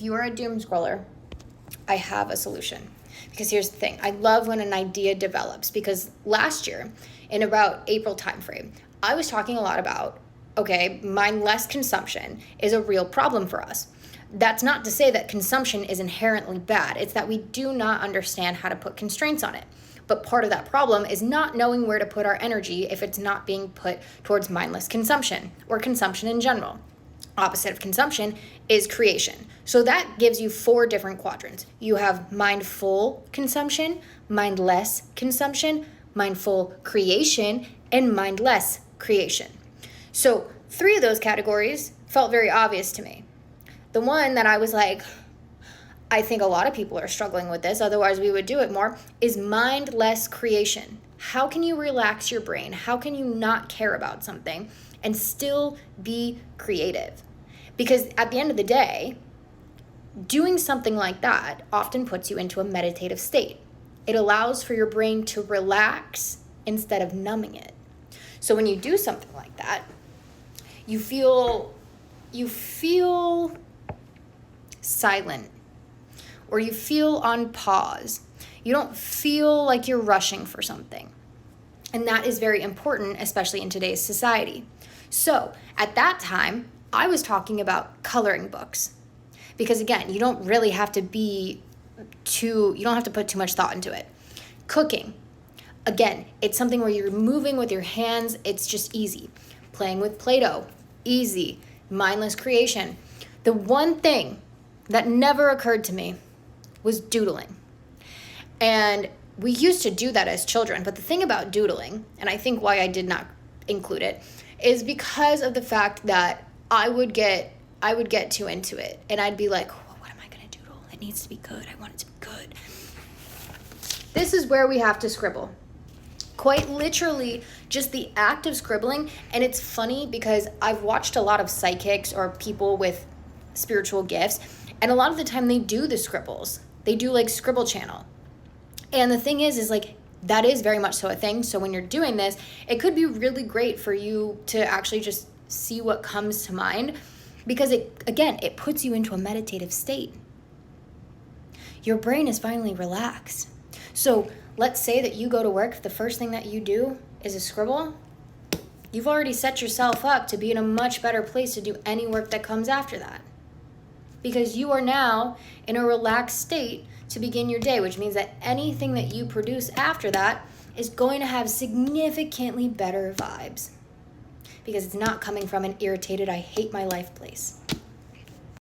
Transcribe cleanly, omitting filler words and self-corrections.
you are a doom scroller, I have a solution. Because here's the thing. I love when an idea develops, because last year in about April timeframe, I was talking a lot about, okay, mindless consumption is a real problem for us. That's not to say that consumption is inherently bad. It's that we do not understand how to put constraints on it. But part of that problem is not knowing where to put our energy if it's not being put towards mindless consumption or consumption in general. Opposite of consumption is creation. So that gives you 4 different quadrants. You have mindful consumption, mindless consumption, mindful creation, and mindless creation. So 3 of those categories felt very obvious to me. The one that I was like, I think a lot of people are struggling with this, otherwise we would do it more, is mindless creation. How can you relax your brain? How can you not care about something and still be creative? Because at the end of the day, doing something like that often puts you into a meditative state. It allows for your brain to relax instead of numbing it. So when you do something like that, you feel silent, or you feel on pause. You don't feel like you're rushing for something. And that is very important, especially in today's society. So at that time, I was talking about coloring books. Because again, you don't really have to you don't have to put too much thought into it. Cooking. Again, it's something where you're moving with your hands. It's just easy. Playing with Play-Doh. Easy. Mindless creation. The one thing that never occurred to me was doodling. And we used to do that as children. But the thing about doodling, and I think why I did not include it, is because of the fact that I would get too into it. And I'd be like, oh, what am I going to doodle? It needs to be good. I want it to be good. This is where we have to scribble. Quite literally, just the act of scribbling. And it's funny because I've watched a lot of psychics or people with spiritual gifts. And a lot of the time they do the scribbles. They do like Scribble Channel. And the thing is like, that is very much so a thing. So when you're doing this, it could be really great for you to actually just see what comes to mind, because it puts you into a meditative state. Your brain is finally relaxed. So let's say that you go to work, the first thing that you do is a scribble. You've already set yourself up to be in a much better place to do any work that comes after that. Because you are now in a relaxed state to begin your day, which means that anything that you produce after that is going to have significantly better vibes. Because it's not coming from an irritated, I hate my life place.